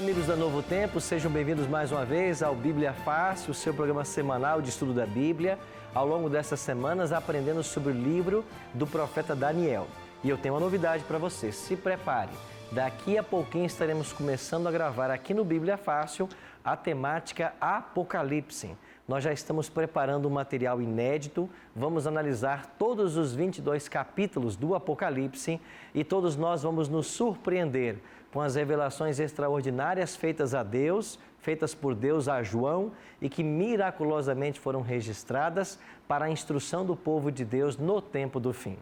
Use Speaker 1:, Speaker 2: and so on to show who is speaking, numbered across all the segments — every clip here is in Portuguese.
Speaker 1: amigos da Novo Tempo, sejam bem-vindos mais uma vez ao Bíblia Fácil, o seu programa semanal de estudo da Bíblia. Ao longo dessas semanas, aprendendo sobre o livro do profeta Daniel. E eu tenho uma novidade para você, se prepare. Daqui a pouquinho estaremos começando a gravar aqui no Bíblia Fácil a temática Apocalipse. Nós já estamos preparando um material inédito, vamos analisar todos os 22 capítulos do Apocalipse e todos nós vamos nos surpreender com as revelações extraordinárias feitas a Deus, feitas por Deus a João e que miraculosamente foram registradas para a instrução do povo de Deus no tempo do fim.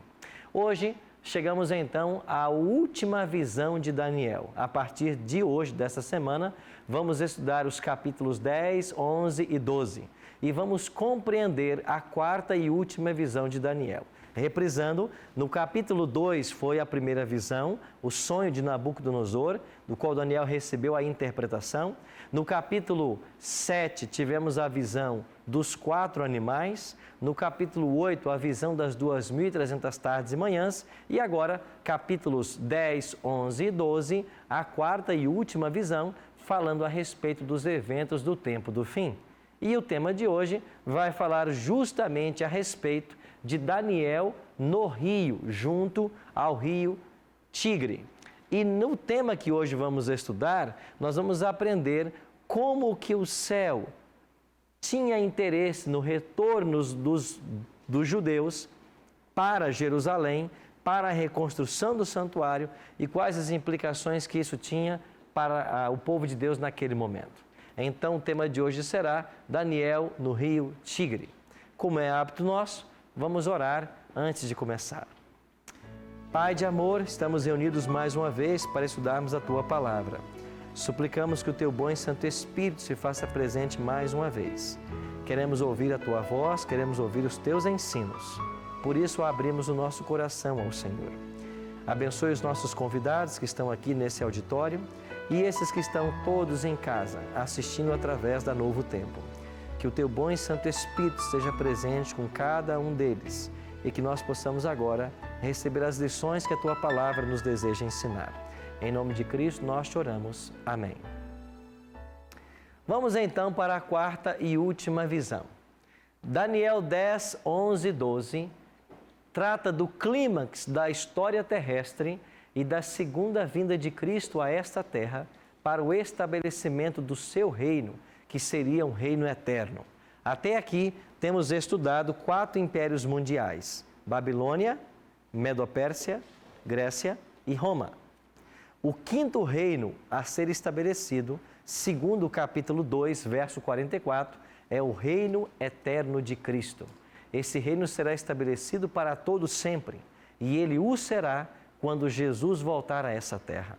Speaker 1: Hoje, chegamos então à última visão de Daniel. A partir de hoje, dessa semana, vamos estudar os capítulos 10, 11 e 12 e vamos compreender a quarta e última visão de Daniel. Reprisando, no capítulo 2 foi a primeira visão, o sonho de Nabucodonosor, do qual Daniel recebeu a interpretação. No capítulo 7 tivemos a visão dos 4 animais. No capítulo 8, a visão das 2.300 tardes e manhãs. E agora, capítulos 10, 11 e 12, a quarta e última visão, falando a respeito dos eventos do tempo do fim. E o tema de hoje vai falar justamente a respeito de Daniel no rio, junto ao rio Tigre. E no tema que hoje vamos estudar, nós vamos aprender como que o céu tinha interesse no retorno dos judeus para Jerusalém, para a reconstrução do santuário e quais as implicações que isso tinha para o povo de Deus naquele momento. Então, o tema de hoje será Daniel no rio Tigre. Como é hábito nosso, vamos orar antes de começar. Pai de amor, estamos reunidos mais uma vez para estudarmos a Tua Palavra. Suplicamos que o Teu bom e Santo Espírito se faça presente mais uma vez. Queremos ouvir a Tua voz, queremos ouvir os Teus ensinos. Por isso, abrimos o nosso coração ao Senhor. Abençoe os nossos convidados que estão aqui nesse auditório e esses que estão todos em casa, assistindo através da Novo Tempo. Que o Teu bom e Santo Espírito esteja presente com cada um deles e que nós possamos agora receber as lições que a Tua Palavra nos deseja ensinar. Em nome de Cristo nós te oramos. Amém. Vamos então para a quarta e última visão. Daniel 10, 11 e 12 trata do clímax da história terrestre e da segunda vinda de Cristo a esta terra para o estabelecimento do seu reino, que seria um reino eterno. Até aqui temos estudado 4 impérios mundiais: Babilônia, Medo-Pérsia, Grécia e Roma. O 5º reino a ser estabelecido, segundo o capítulo 2, verso 44, é o reino eterno de Cristo. Esse reino será estabelecido para todos sempre, e ele o será quando Jesus voltar a essa terra.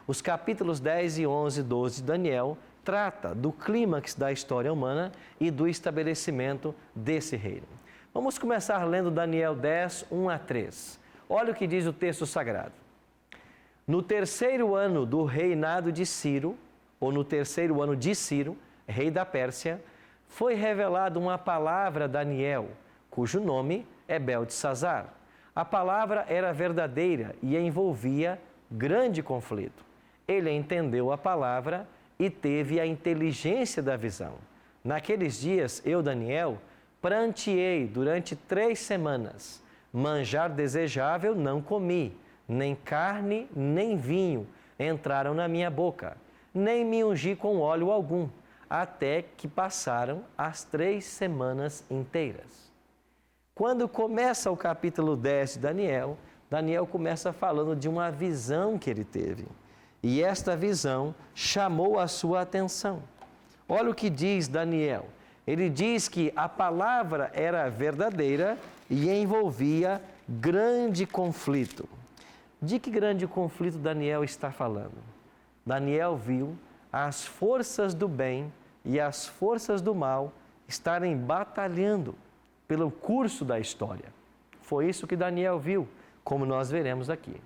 Speaker 1: Os capítulos 10 e 11 e 12 de Daniel trata do clímax da história humana e do estabelecimento desse reino. Vamos começar lendo Daniel 10, 1 a 3. Olha o que diz o texto sagrado. No 3º ano do reinado de Ciro, ou no 3º ano de Ciro, rei da Pérsia, foi revelada uma palavra a Daniel, cujo nome é Beltesazar. A palavra era verdadeira e envolvia grande conflito. Ele entendeu a palavra e teve a inteligência da visão. Naqueles dias, eu, Daniel, pranteei durante 3 semanas. Manjar desejável não comi, nem carne, nem vinho entraram na minha boca, nem me ungi com óleo algum, até que passaram as 3 semanas inteiras. Quando começa o capítulo 10 de Daniel, Daniel começa falando de uma visão que ele teve. E esta visão chamou a sua atenção. Olha o que diz Daniel. Ele diz que a palavra era verdadeira e envolvia grande conflito. De que grande conflito Daniel está falando? Daniel viu as forças do bem e as forças do mal estarem batalhando pelo curso da história. Foi isso que Daniel viu, como nós veremos aqui.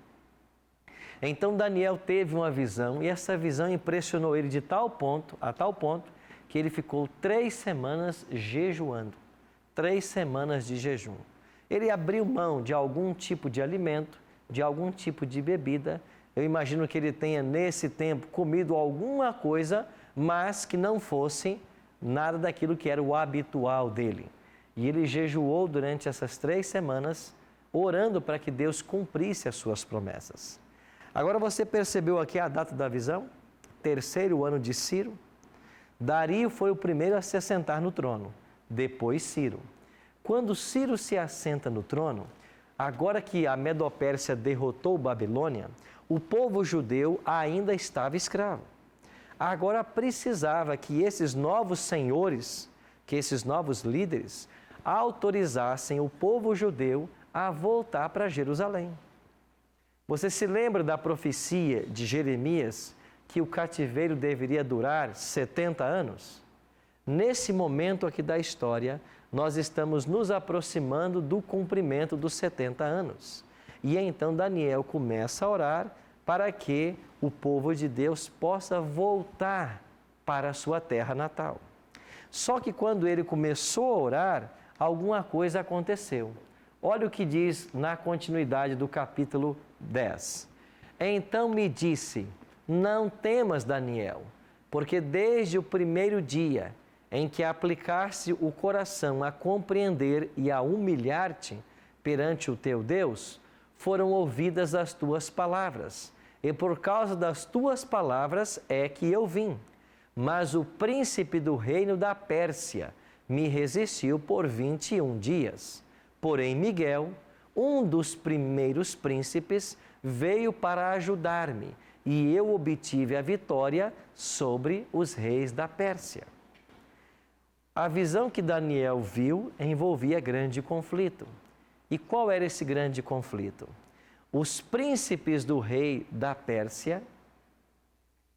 Speaker 1: Então Daniel teve uma visão e essa visão impressionou ele a tal ponto, que ele ficou 3 semanas jejuando, 3 semanas de jejum. Ele abriu mão de algum tipo de alimento, de algum tipo de bebida Eu imagino que ele tenha, nesse tempo, comido alguma coisa, mas que não fosse nada daquilo que era o habitual dele. E ele jejuou durante essas 3 semanas, orando para que Deus cumprisse as suas promessas. Agora você percebeu aqui a data da visão? 3º ano de Ciro. Dario foi o primeiro a se assentar no trono, depois Ciro. Quando Ciro se assenta no trono, agora que a Medopérsia derrotou Babilônia, o povo judeu ainda estava escravo. Agora precisava que esses novos senhores, que esses novos líderes, autorizassem o povo judeu a voltar para Jerusalém. Você se lembra da profecia de Jeremias que o cativeiro deveria durar 70 anos? Nesse momento aqui da história, nós estamos nos aproximando do cumprimento dos 70 anos. E então Daniel começa a orar para que o povo de Deus possa voltar para a sua terra natal. Só que quando ele começou a orar, alguma coisa aconteceu. Olha o que diz na continuidade do capítulo 10. Então me disse: não temas, Daniel, porque desde o primeiro dia em que aplicaste o coração a compreender e a humilhar-te perante o teu Deus, foram ouvidas as tuas palavras, e por causa das tuas palavras é que eu vim. Mas o príncipe do reino da Pérsia me resistiu por 21 dias. Porém, Miguel, um dos primeiros príncipes, veio para ajudar-me, e eu obtive a vitória sobre os reis da Pérsia. A visão que Daniel viu envolvia grande conflito. E qual era esse grande conflito? Os príncipes do rei da Pérsia,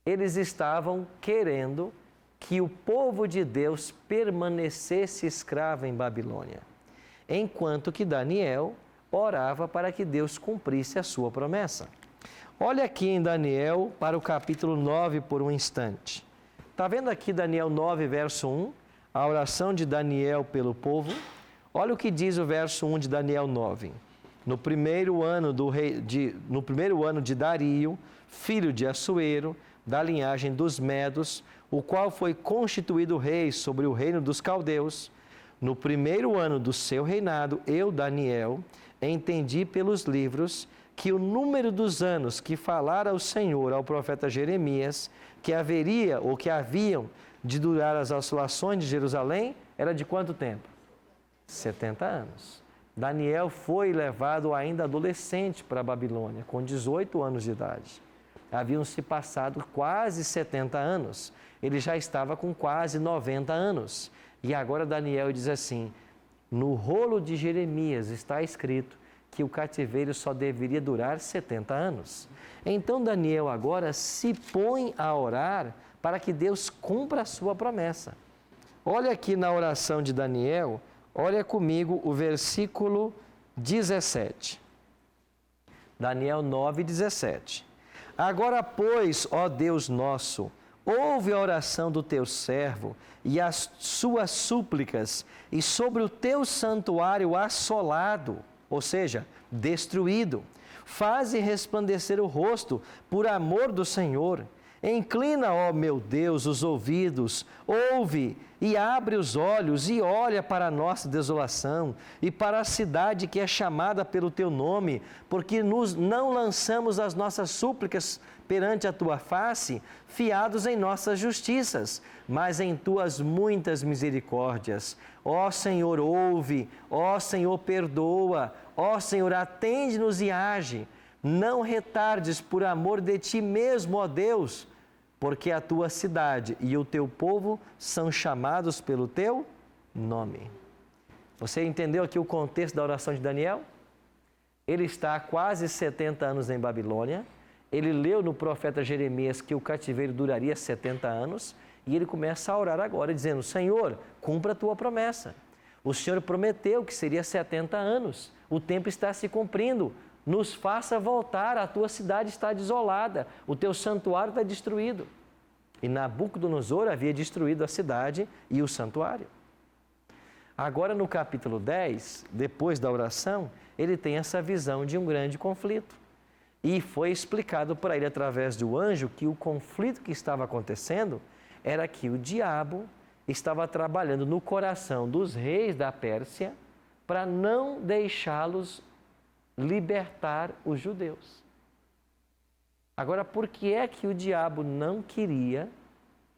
Speaker 1: eles estavam querendo que o povo de Deus permanecesse escravo em Babilônia, enquanto que Daniel orava para que Deus cumprisse a sua promessa. Olha aqui em Daniel para o capítulo 9 por um instante. Está vendo aqui Daniel 9, verso 1, a oração de Daniel pelo povo? Olha o que diz o verso 1 de Daniel 9. No primeiro ano de Dario, filho de Assuero, da linhagem dos Medos, o qual foi constituído rei sobre o reino dos caldeus, no primeiro ano do seu reinado, eu, Daniel, entendi pelos livros que o número dos anos que falara o Senhor ao profeta Jeremias, que haveria ou que haviam de durar as assolações de Jerusalém, era de quanto tempo? 70 anos. Daniel foi levado ainda adolescente para a Babilônia, com 18 anos de idade. Haviam se passado quase 70 anos. Ele já estava com quase 90 anos. E agora Daniel diz assim: no rolo de Jeremias está escrito que o cativeiro só deveria durar 70 anos. Então Daniel agora se põe a orar para que Deus cumpra a sua promessa. Olha aqui na oração de Daniel, olha comigo o versículo 17. Daniel 9, 17. Agora, pois, ó Deus nosso, ouve a oração do teu servo e as suas súplicas, e sobre o teu santuário assolado, ou seja, destruído, faze resplandecer o rosto por amor do Senhor. Inclina, ó meu Deus, os ouvidos, ouve e abre os olhos e olha para a nossa desolação e para a cidade que é chamada pelo teu nome, porque não lançamos as nossas súplicas perante a tua face, fiados em nossas justiças, mas em tuas muitas misericórdias. Ó Senhor, ouve, ó Senhor, perdoa, ó Senhor, atende-nos e age. Não retardes por amor de ti mesmo, ó Deus, porque a tua cidade e o teu povo são chamados pelo teu nome. Você entendeu aqui o contexto da oração de Daniel? Ele está há quase 70 anos em Babilônia. Ele leu no profeta Jeremias que o cativeiro duraria 70 anos. E ele começa a orar agora, dizendo: Senhor, cumpra a tua promessa. O Senhor prometeu que seria 70 anos. O tempo está se cumprindo. Nos faça voltar, a tua cidade está desolada, o teu santuário está destruído. E Nabucodonosor havia destruído a cidade e o santuário. Agora no capítulo 10, depois da oração, ele tem essa visão de um grande conflito. E foi explicado para ele através do anjo que o conflito que estava acontecendo era que o diabo estava trabalhando no coração dos reis da Pérsia para não deixá-los libertar os judeus. Agora, por que é que o diabo não queria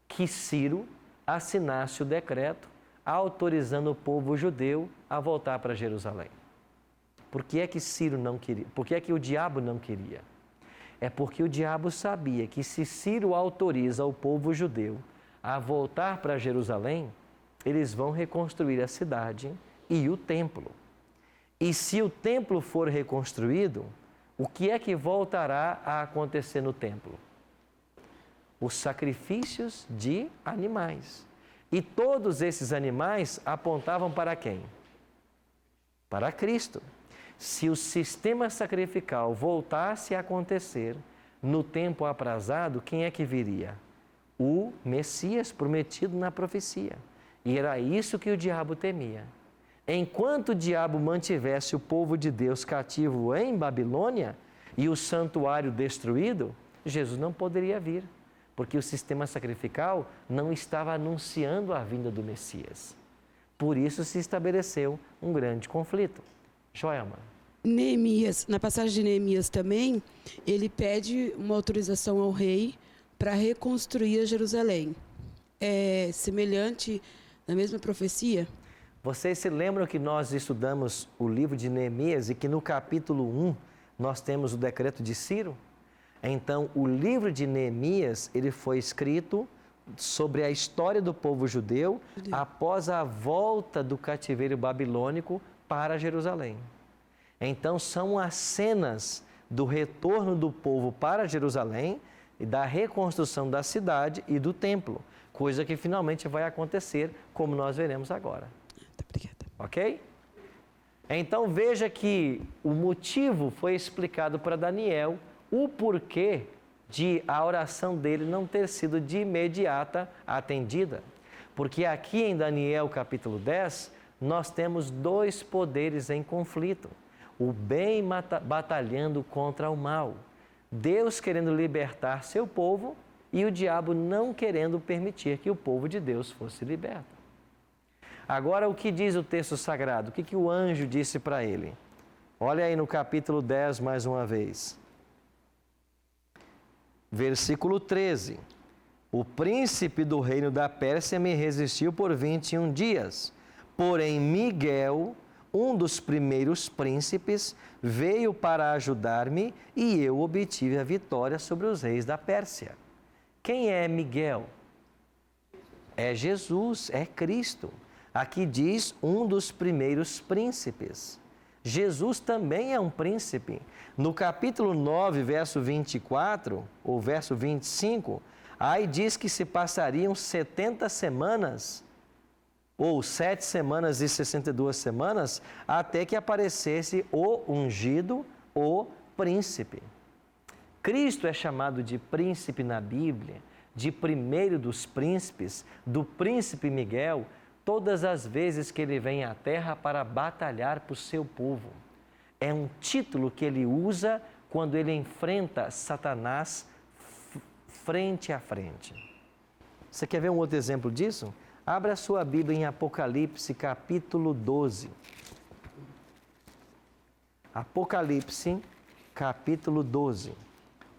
Speaker 1: que Ciro assinasse o decreto autorizando o povo judeu a voltar para Jerusalém? Por que é que Ciro não queria? Por que é que o diabo não queria? É porque o diabo sabia que se Ciro autoriza o povo judeu a voltar para Jerusalém, eles vão reconstruir a cidade e o templo. E se o templo for reconstruído, o que é que voltará a acontecer no templo? Os sacrifícios de animais. E todos esses animais apontavam para quem? Para Cristo. Se o sistema sacrificial voltasse a acontecer no tempo aprazado, quem é que viria? O Messias prometido na profecia. E era isso que o diabo temia. Enquanto o diabo mantivesse o povo de Deus cativo em Babilônia e o santuário destruído, Jesus não poderia vir, porque o sistema sacrificial não estava anunciando a vinda do Messias. Por isso se estabeleceu um grande conflito. Joelma.
Speaker 2: Neemias, na passagem de Neemias também, ele pede uma autorização ao rei para reconstruir Jerusalém. É semelhante na mesma profecia?
Speaker 1: Vocês se lembram que nós estudamos o livro de Neemias e que no capítulo 1 nós temos o decreto de Ciro? Então, o livro de Neemias, ele foi escrito sobre a história do povo judeu após a volta do cativeiro babilônico para Jerusalém. Então, são as cenas do retorno do povo para Jerusalém e da reconstrução da cidade e do templo, coisa que finalmente vai acontecer, como nós veremos agora.
Speaker 2: Obrigada.
Speaker 1: Ok? Então, veja que o motivo foi explicado para Daniel, o porquê de a oração dele não ter sido de imediata atendida. Porque aqui em Daniel capítulo 10, nós temos dois poderes em conflito. O bem batalhando contra o mal. Deus querendo libertar seu povo e o diabo não querendo permitir que o povo de Deus fosse liberto. Agora, o que diz o texto sagrado? O que o anjo disse para ele? Olha aí no capítulo 10 mais uma vez. Versículo 13. O príncipe do reino da Pérsia me resistiu por 21 dias. Porém, Miguel, um dos primeiros príncipes, veio para ajudar-me e eu obtive a vitória sobre os reis da Pérsia. Quem é Miguel? É Jesus, é Cristo. Aqui diz um dos primeiros príncipes. Jesus também é um príncipe. No capítulo 9, verso 24, ou verso 25, aí diz que se passariam 70 semanas, ou 7 semanas e 62 semanas, até que aparecesse o ungido, o príncipe. Cristo é chamado de príncipe na Bíblia, de primeiro dos príncipes, do príncipe Miguel, todas as vezes que ele vem à terra para batalhar por seu povo. É um título que ele usa quando ele enfrenta Satanás frente a frente. Você quer ver um outro exemplo disso? Abra a sua Bíblia em Apocalipse, capítulo 12. Apocalipse, capítulo 12.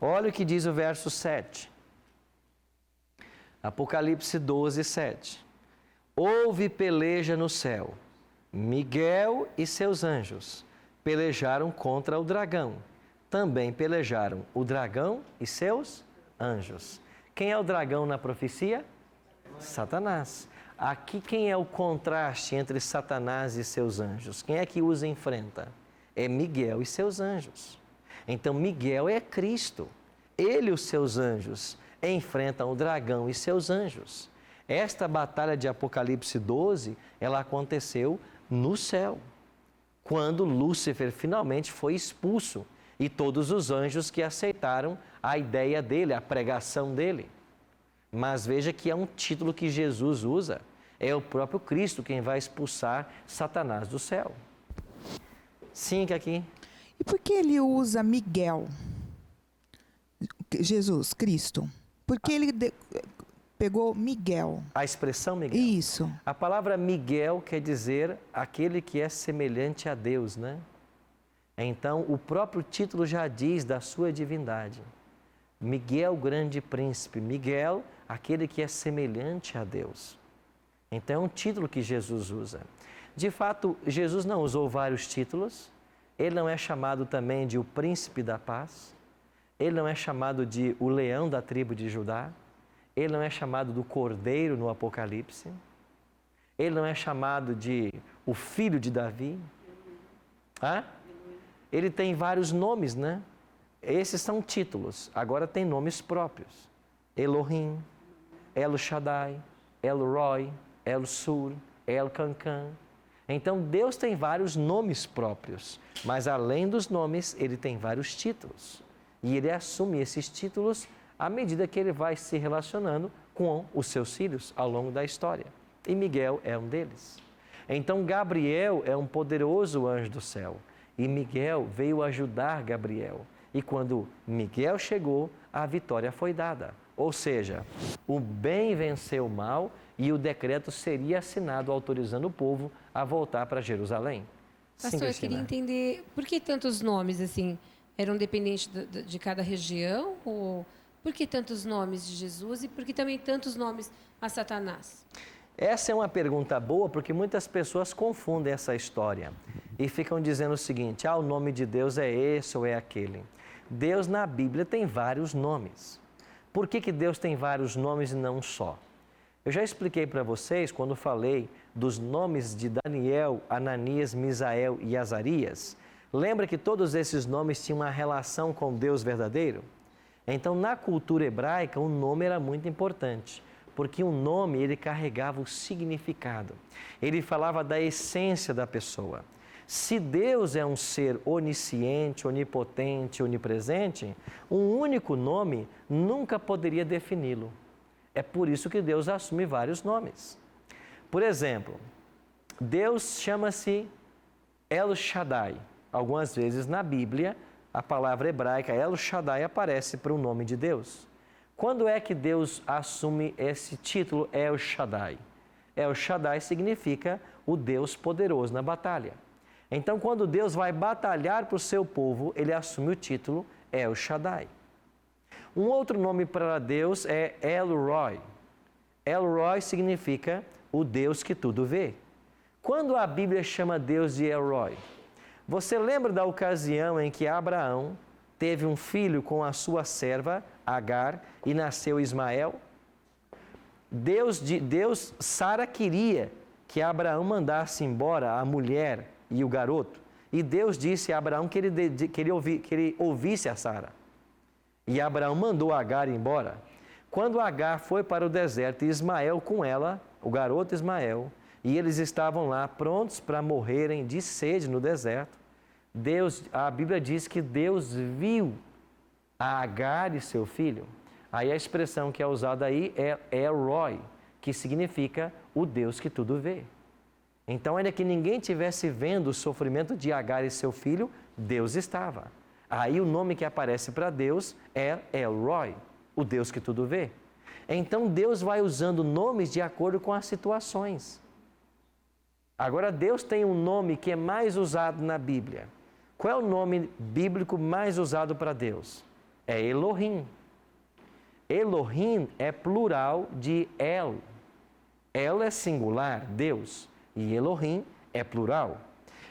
Speaker 1: Olha o que diz o verso 7. Apocalipse 12, 7. Houve peleja no céu. Miguel e seus anjos pelejaram contra o dragão. Também pelejaram o dragão e seus anjos. Quem é o dragão na profecia? Satanás. Aqui quem é o contraste entre Satanás e seus anjos? Quem é que os enfrenta? É Miguel e seus anjos. Então Miguel é Cristo. Ele e os seus anjos enfrentam o dragão e seus anjos. Esta batalha de Apocalipse 12, ela aconteceu no céu, quando Lúcifer finalmente foi expulso e todos os anjos que aceitaram a ideia dele, a pregação dele. Mas veja que é um título que Jesus usa, é o próprio Cristo quem vai expulsar Satanás do céu. Sim, aqui.
Speaker 3: E por que ele usa Miguel? Jesus Cristo? Por que ele pegou Miguel?
Speaker 1: A expressão Miguel.
Speaker 3: Isso.
Speaker 1: A palavra Miguel quer dizer aquele que é semelhante a Deus, né? Então, o próprio título já diz da sua divindade. Miguel, grande príncipe. Miguel, aquele que é semelhante a Deus. Então, é um título que Jesus usa. De fato, Jesus não usou vários títulos. Ele não é chamado também de o príncipe da paz. Ele não é chamado de o leão da tribo de Judá. Ele não é chamado do cordeiro no Apocalipse. Ele não é chamado de o filho de Davi. Ele tem vários nomes, né? Esses são títulos. Agora tem nomes próprios. Elohim, El Shaddai, El Roi, El Sur, El Cancan. Então Deus tem vários nomes próprios. Mas além dos nomes, Ele tem vários títulos. E Ele assume esses títulos à medida que Ele vai se relacionando com os seus filhos ao longo da história. E Miguel é um deles. Então Gabriel é um poderoso anjo do céu. E Miguel veio ajudar Gabriel. E quando Miguel chegou, a vitória foi dada. Ou seja, o bem venceu o mal e o decreto seria assinado autorizando o povo a voltar para Jerusalém.
Speaker 4: Pastor, eu queria entender por que tantos nomes assim eram dependentes de cada região? Ou por que tantos nomes de Jesus e por que também tantos nomes a Satanás?
Speaker 1: Essa é uma pergunta boa porque muitas pessoas confundem essa história e ficam dizendo o seguinte: o nome de Deus é esse ou é aquele. Deus na Bíblia tem vários nomes. Por que Deus tem vários nomes e não um só? Eu já expliquei para vocês quando falei dos nomes de Daniel, Ananias, Misael e Azarias. Lembra que todos esses nomes tinham uma relação com Deus verdadeiro? Então, na cultura hebraica, o nome era muito importante. Porque um nome, ele carregava o significado. Ele falava da essência da pessoa. Se Deus é um ser onisciente, onipotente, onipresente, um único nome nunca poderia defini-lo. É por isso que Deus assume vários nomes. Por exemplo, Deus chama-se El Shaddai. Algumas vezes na Bíblia, a palavra hebraica El Shaddai aparece para o nome de Deus. Quando é que Deus assume esse título El Shaddai? El Shaddai significa o Deus poderoso na batalha. Então, quando Deus vai batalhar para o seu povo, Ele assume o título El Shaddai. Um outro nome para Deus é El Roi. El Roi significa o Deus que tudo vê. Quando a Bíblia chama Deus de El Roi? Você lembra da ocasião em que Abraão teve um filho com a sua serva, Agar, e nasceu Ismael? Sara queria que Abraão mandasse embora a mulher e o garoto. E Deus disse a Abraão que ele ouvisse a Sara. E Abraão mandou Agar embora. Quando Agar foi para o deserto e Ismael com ela, o garoto Ismael, e eles estavam lá prontos para morrerem de sede no deserto, a Bíblia diz que Deus viu a Agar e seu filho. Aí a expressão que é usada aí é El Roi, que significa o Deus que tudo vê. Então, ainda que ninguém estivesse vendo o sofrimento de Agar e seu filho, Deus estava. Aí o nome que aparece para Deus é El Roi, o Deus que tudo vê. Então, Deus vai usando nomes de acordo com as situações. Agora, Deus tem um nome que é mais usado na Bíblia. Qual é o nome bíblico mais usado para Deus? É Elohim. Elohim é plural de El. El é singular, Deus, e Elohim é plural.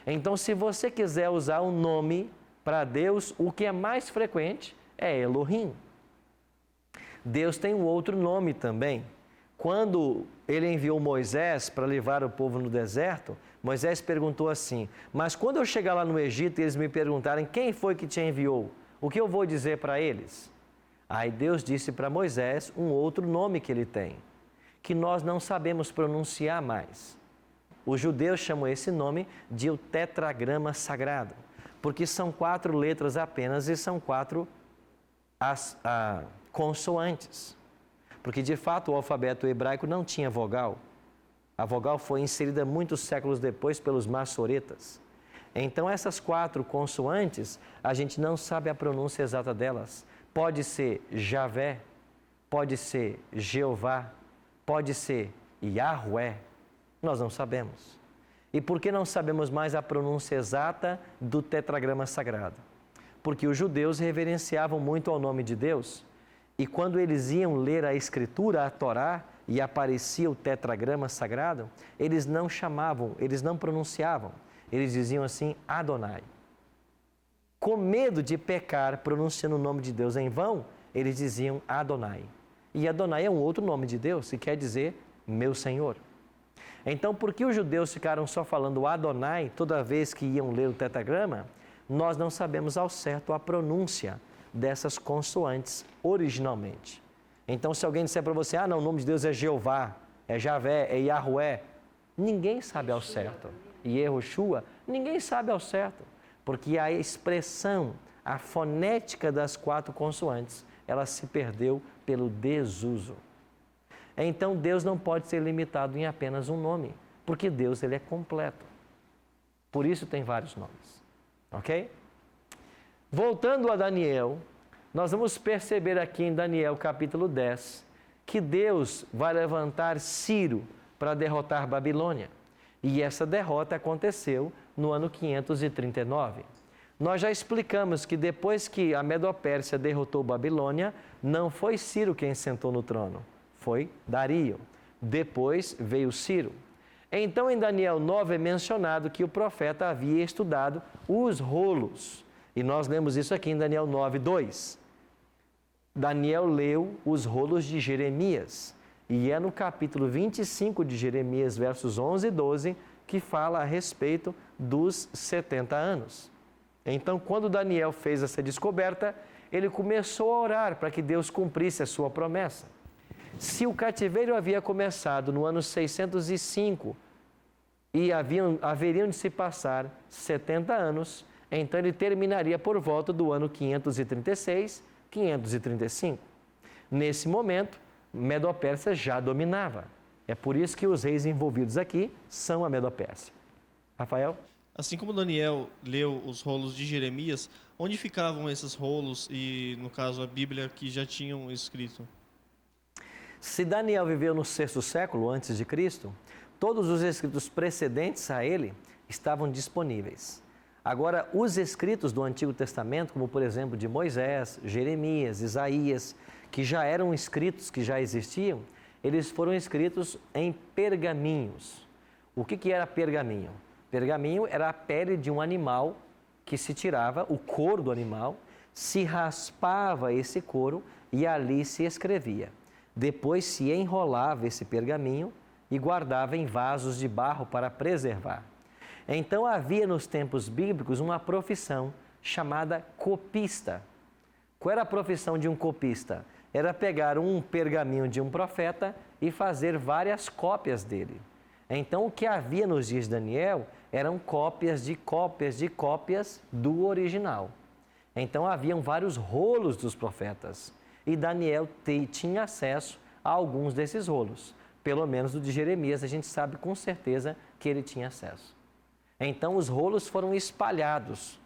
Speaker 1: Então, se você quiser usar um nome para Deus, o que é mais frequente é Elohim. Deus tem um outro nome também. Quando ele enviou Moisés para levar o povo no deserto, Moisés perguntou assim: mas quando eu chegar lá no Egito e eles me perguntarem quem foi que te enviou, o que eu vou dizer para eles? Aí Deus disse para Moisés um outro nome que ele tem, que nós não sabemos pronunciar mais. Os judeus chamam esse nome de o tetragrama sagrado, porque são 4 letras apenas e são 4 consoantes. Porque, de fato, o alfabeto hebraico não tinha vogal. A vogal foi inserida muitos séculos depois pelos maçoretas. Então, essas 4 consoantes, a gente não sabe a pronúncia exata delas. pode ser Javé, pode ser Jeová, pode ser Yahweh, nós não sabemos. E por que não sabemos mais a pronúncia exata do tetragrama sagrado? Porque os judeus reverenciavam muito ao nome de Deus, e quando eles iam ler a Escritura, a Torá, e aparecia o tetragrama sagrado, eles não chamavam, eles não pronunciavam, eles diziam assim, Adonai. Com medo de pecar pronunciando o nome de Deus em vão, eles diziam Adonai. E Adonai é um outro nome de Deus, que quer dizer meu Senhor. Então, por que os judeus ficaram só falando Adonai toda vez que iam ler o tetragrama? Nós não sabemos ao certo a pronúncia dessas consoantes originalmente. Então, se alguém disser para você, não, o nome de Deus é Jeová, é Javé, é Yahweh, ninguém sabe ao certo. E Yehoshua, ninguém sabe ao certo. Porque a expressão, a fonética das 4 consoantes, ela se perdeu pelo desuso. Então, Deus não pode ser limitado em apenas um nome, porque Deus ele é completo. Por isso tem vários nomes. Ok? Voltando a Daniel, nós vamos perceber aqui em Daniel capítulo 10, que Deus vai levantar Ciro para derrotar Babilônia. E essa derrota aconteceu no ano 539. Nós já explicamos que depois que a Medo-Pérsia derrotou Babilônia, não foi Ciro quem sentou no trono, foi Dario. Depois veio Ciro. Então em Daniel 9 é mencionado que o profeta havia estudado os rolos. E nós lemos isso aqui em Daniel 9, 2. Daniel leu os rolos de Jeremias. E é no capítulo 25 de Jeremias, versos 11 e 12, que fala a respeito dos 70 anos. Então, quando Daniel fez essa descoberta, ele começou a orar para que Deus cumprisse a sua promessa. Se o cativeiro havia começado no ano 605 e haveriam de se passar 70 anos, então ele terminaria por volta do ano 536, 535. Nesse momento, Medo-Pérsia já dominava. É por isso que os reis envolvidos aqui são a Medo-Pérsia. Rafael?
Speaker 5: Assim como Daniel leu os rolos de Jeremias, onde ficavam esses rolos e, no caso, a Bíblia que já tinham escrito?
Speaker 1: Se Daniel viveu no 6º século antes de Cristo, todos os escritos precedentes a ele estavam disponíveis. Agora, os escritos do Antigo Testamento, como por exemplo de Moisés, Jeremias, Isaías, que já eram escritos, que já existiam, eles foram escritos em pergaminhos. O que era pergaminho? Pergaminho era a pele de um animal que se tirava, o couro do animal, se raspava esse couro e ali se escrevia. Depois se enrolava esse pergaminho e guardava em vasos de barro para preservar. Então havia nos tempos bíblicos uma profissão chamada copista. Qual era a profissão de um copista? Era pegar um pergaminho de um profeta e fazer várias cópias dele. Então o que havia nos dias de Daniel eram cópias de cópias de cópias do original. Então haviam vários rolos dos profetas e Daniel tinha acesso a alguns desses rolos. Pelo menos o de Jeremias a gente sabe com certeza que ele tinha acesso. Então os rolos foram espalhados.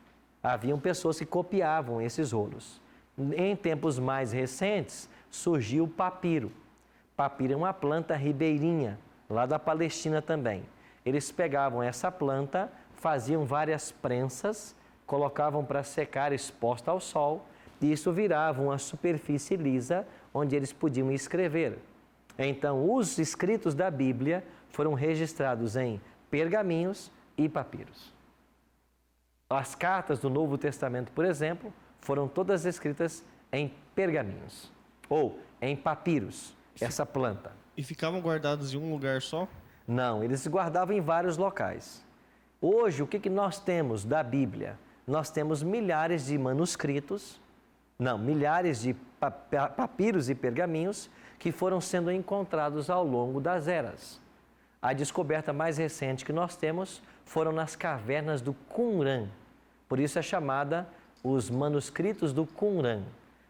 Speaker 1: Haviam pessoas que copiavam esses rolos. Em tempos mais recentes surgiu o papiro. Papiro é uma planta ribeirinha, lá da Palestina também. Eles pegavam essa planta, faziam várias prensas, colocavam para secar exposta ao sol, e isso virava uma superfície lisa onde eles podiam escrever. Então, os escritos da Bíblia foram registrados em pergaminhos e papiros. As cartas do Novo Testamento, por exemplo, foram todas escritas em pergaminhos ou em papiros, essa planta.
Speaker 5: E ficavam guardados em um lugar só?
Speaker 1: Não, eles se guardavam em vários locais. Hoje, o que nós temos da Bíblia? Nós temos milhares de manuscritos, milhares de papiros e pergaminhos que foram sendo encontrados ao longo das eras. A descoberta mais recente que nós temos foram nas cavernas do Qumran. Por isso é chamada os manuscritos do Qumran.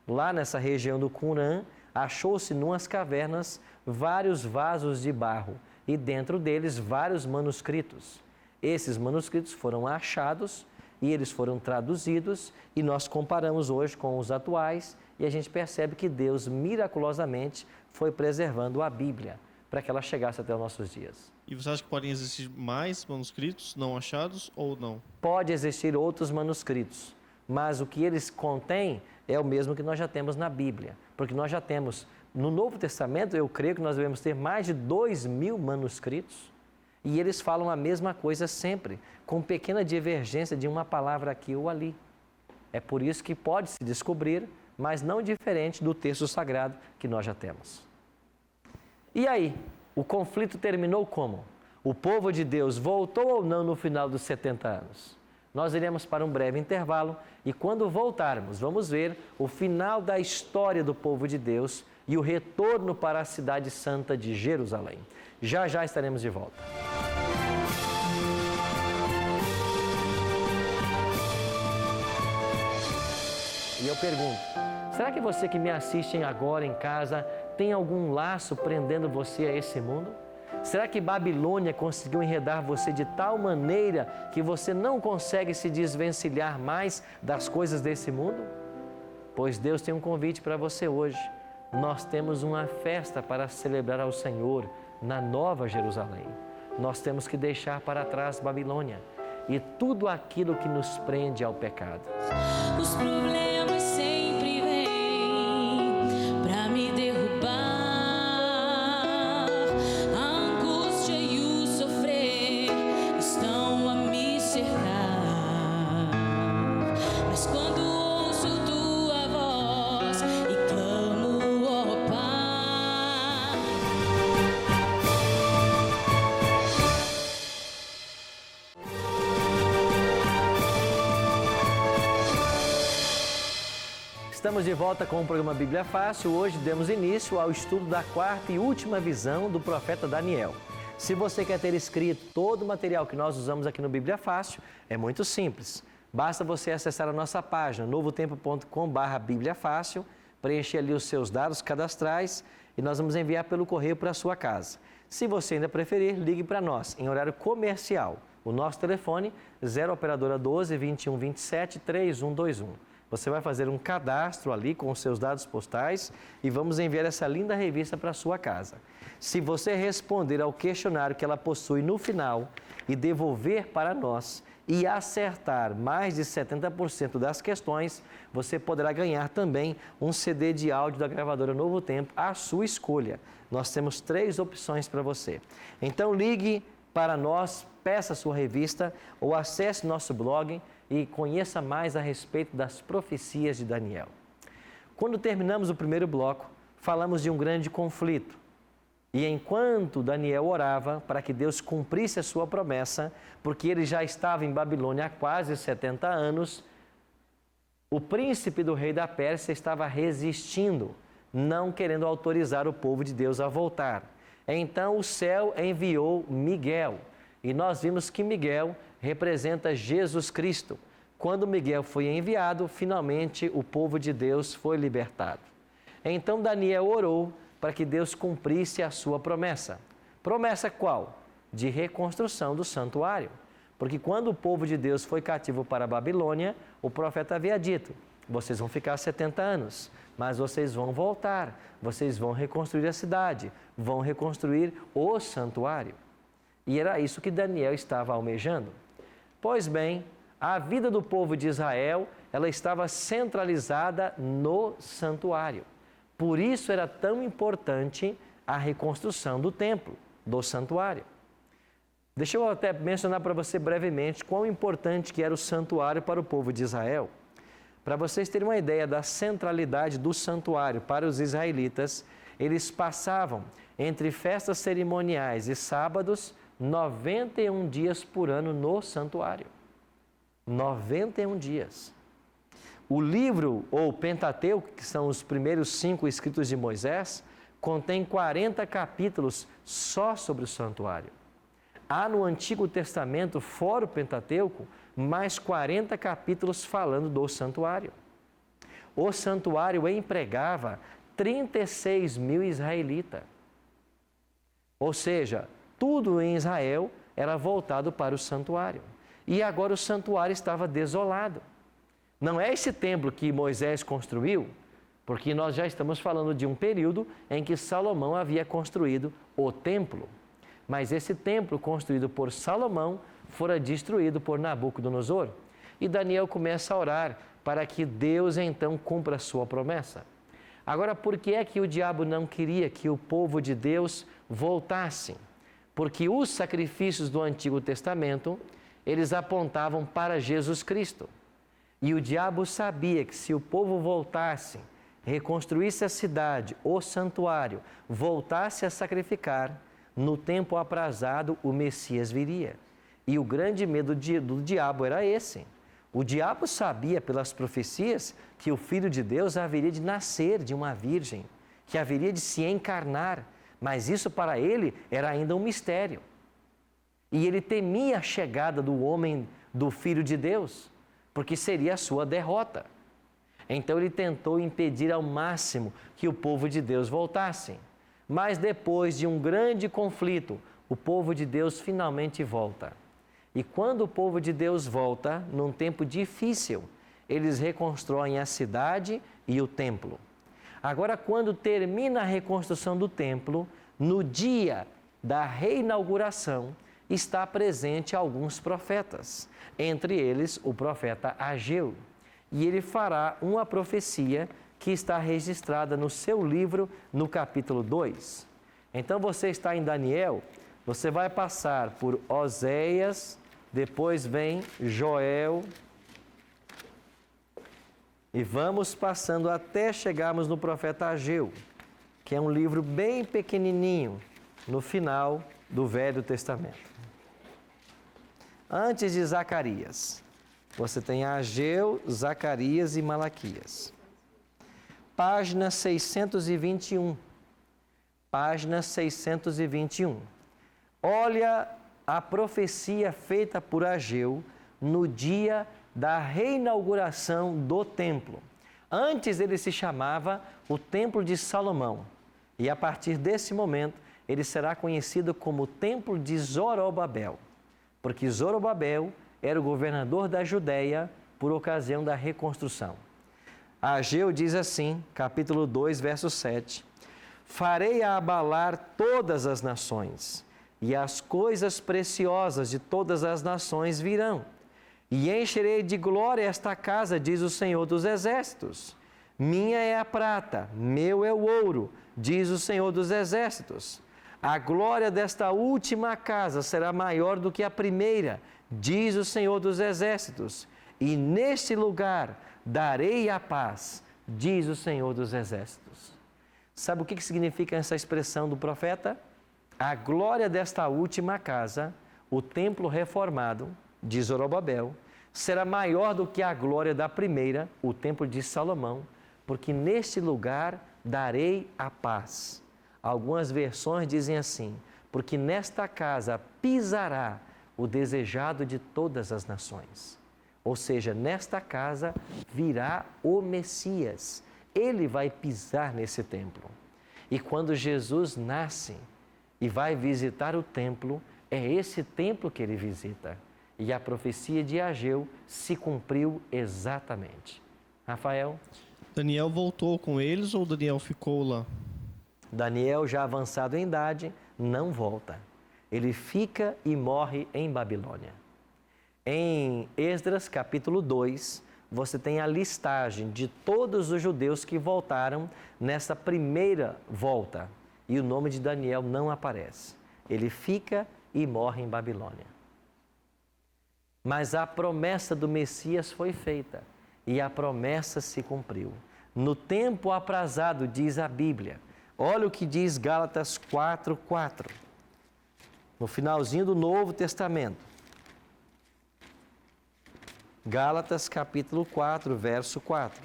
Speaker 1: Lá nessa região do Qumran, achou-se numas cavernas vários vasos de barro e dentro deles vários manuscritos. Esses manuscritos foram achados e eles foram traduzidos e nós comparamos hoje com os atuais e a gente percebe que Deus miraculosamente foi preservando a Bíblia para que ela chegasse até os nossos dias.
Speaker 5: E você acha que podem existir mais manuscritos não achados ou não?
Speaker 1: Pode existir outros manuscritos, mas o que eles contêm é o mesmo que nós já temos na Bíblia, porque nós já temos, no Novo Testamento, eu creio que nós devemos ter mais de 2.000 manuscritos, e eles falam a mesma coisa sempre, com pequena divergência de uma palavra aqui ou ali. É por isso que pode se descobrir, mas não diferente do texto sagrado que nós já temos. E aí, o conflito terminou como? O povo de Deus voltou ou não no final dos 70 anos? Nós iremos para um breve intervalo e quando voltarmos, vamos ver o final da história do povo de Deus e o retorno para a cidade santa de Jerusalém. Já já estaremos de volta. E eu pergunto, será que você que me assiste agora em casa tem algum laço prendendo você a esse mundo? Será que Babilônia conseguiu enredar você de tal maneira que você não consegue se desvencilhar mais das coisas desse mundo? Pois Deus tem um convite para você hoje. Nós temos uma festa para celebrar ao Senhor na Nova Jerusalém. Nós temos que deixar para trás Babilônia e tudo aquilo que nos prende ao pecado.
Speaker 6: Os problemas sempre vêm para me derrubar. A angústia e o sofrer estão a me cercar. Mas quando ouço tua voz e clamo, ó Pai.
Speaker 1: Estamos de volta com o programa Bíblia Fácil. Hoje demos início ao estudo da quarta e última visão do profeta Daniel. Se você quer ter escrito todo o material que nós usamos aqui no Bíblia Fácil, é muito simples. Basta você acessar a nossa página novotempo.com/Bíblia Fácil, preencher ali os seus dados cadastrais e nós vamos enviar pelo correio para a sua casa. Se você ainda preferir, ligue para nós em horário comercial. O nosso telefone 0 operadora 12 21 27 3121. Você vai fazer um cadastro ali com os seus dados postais e vamos enviar essa linda revista para a sua casa. Se você responder ao questionário que ela possui no final e devolver para nós e acertar mais de 70% das questões, você poderá ganhar também um CD de áudio da gravadora Novo Tempo, à sua escolha. Nós temos 3 opções para você. Então ligue para nós, peça a sua revista ou acesse nosso blog e conheça mais a respeito das profecias de Daniel. Quando terminamos o primeiro bloco, falamos de um grande conflito. E enquanto Daniel orava para que Deus cumprisse a sua promessa, porque ele já estava em Babilônia há quase 70 anos, o príncipe do rei da Pérsia estava resistindo, não querendo autorizar o povo de Deus a voltar. Então o céu enviou Miguel, e nós vimos que Miguel representa Jesus Cristo. Quando Miguel foi enviado, finalmente o povo de Deus foi libertado. Então Daniel orou para que Deus cumprisse a sua promessa. Promessa qual? De reconstrução do santuário. Porque quando o povo de Deus foi cativo para a Babilônia, o profeta havia dito, vocês vão ficar 70 anos, mas vocês vão voltar, vocês vão reconstruir a cidade, vão reconstruir o santuário. E era isso que Daniel estava almejando. Pois bem, a vida do povo de Israel, ela estava centralizada no santuário. Por isso era tão importante a reconstrução do templo, do santuário. Deixa eu até mencionar para você brevemente quão importante que era o santuário para o povo de Israel. Para vocês terem uma ideia da centralidade do santuário para os israelitas, eles passavam entre festas cerimoniais e sábados 91 dias por ano no santuário. 91 dias. O livro, ou Pentateuco, que são os primeiros 5 escritos de Moisés, contém 40 capítulos só sobre o santuário. Há no Antigo Testamento, fora o Pentateuco, mais 40 capítulos falando do santuário. O santuário empregava 36 mil israelitas. Ou seja, tudo em Israel era voltado para o santuário. E agora o santuário estava desolado. Não é esse templo que Moisés construiu, Porque nós já estamos falando de um período em que Salomão havia construído o templo. Mas esse templo construído por Salomão fora destruído por Nabucodonosor. E Daniel começa a orar para que Deus então cumpra a sua promessa. Agora, por que é que o diabo não queria que o povo de Deus voltasse? Porque os sacrifícios do Antigo Testamento, eles apontavam para Jesus Cristo. E o diabo sabia que se o povo voltasse, reconstruísse a cidade, o santuário, voltasse a sacrificar, no tempo aprazado o Messias viria. E o grande medo do diabo era esse. O diabo sabia pelas profecias que o Filho de Deus haveria de nascer de uma virgem, que haveria de se encarnar, mas isso para ele era ainda um mistério. E ele temia a chegada do homem, do Filho de Deus, porque seria a sua derrota. Então ele tentou impedir ao máximo que o povo de Deus voltasse. Mas depois de um grande conflito, o povo de Deus finalmente volta. E quando o povo de Deus volta, num tempo difícil, eles reconstroem a cidade e o templo. Agora, quando termina a reconstrução do templo, no dia da reinauguração, está presente alguns profetas, entre eles o profeta Ageu. E ele fará uma profecia que está registrada no seu livro, no capítulo 2. Então, você está em Daniel, você vai passar por Oséias, depois vem Joel, e vamos passando até chegarmos no profeta Ageu, que é um livro bem pequenininho, no final do Velho Testamento. Antes de Zacarias, você tem Ageu, Zacarias e Malaquias. Página 621. Página 621. Olha a profecia feita por Ageu no dia da reinauguração do templo. Antes ele se chamava o Templo de Salomão. E a partir desse momento, ele será conhecido como o Templo de Zorobabel. Porque Zorobabel era o governador da Judéia por ocasião da reconstrução. Ageu diz assim, capítulo 2, verso 7. Farei abalar todas as nações, e as coisas preciosas de todas as nações virão. E encherei de glória esta casa, diz o Senhor dos Exércitos. Minha é a prata, meu é o ouro, diz o Senhor dos Exércitos. A glória desta última casa será maior do que a primeira, diz o Senhor dos Exércitos. E neste lugar darei a paz, diz o Senhor dos Exércitos. Sabe o que significa essa expressão do profeta? A glória desta última casa, o templo reformado, de Zorobabel, será maior do que a glória da primeira, o templo de Salomão, porque neste lugar darei a paz. Algumas versões dizem assim, porque nesta casa pisará o desejado de todas as nações. Ou seja, nesta casa virá o Messias. Ele vai pisar nesse templo. E quando Jesus nasce e vai visitar o templo, é esse templo que ele visita. E a profecia de Ageu se cumpriu exatamente. Rafael?
Speaker 5: Daniel voltou com eles ou Daniel ficou lá?
Speaker 1: Daniel, já avançado em idade, não volta. Ele fica e morre em Babilônia. Em Esdras, capítulo 2, você tem a listagem de todos os judeus que voltaram nessa primeira volta. E o nome de Daniel não aparece. Ele fica e morre em Babilônia. Mas a promessa do Messias foi feita e a promessa se cumpriu. No tempo aprazado, diz a Bíblia. Olha o que diz Gálatas 4:4. No finalzinho do Novo Testamento. Gálatas capítulo 4, verso 4.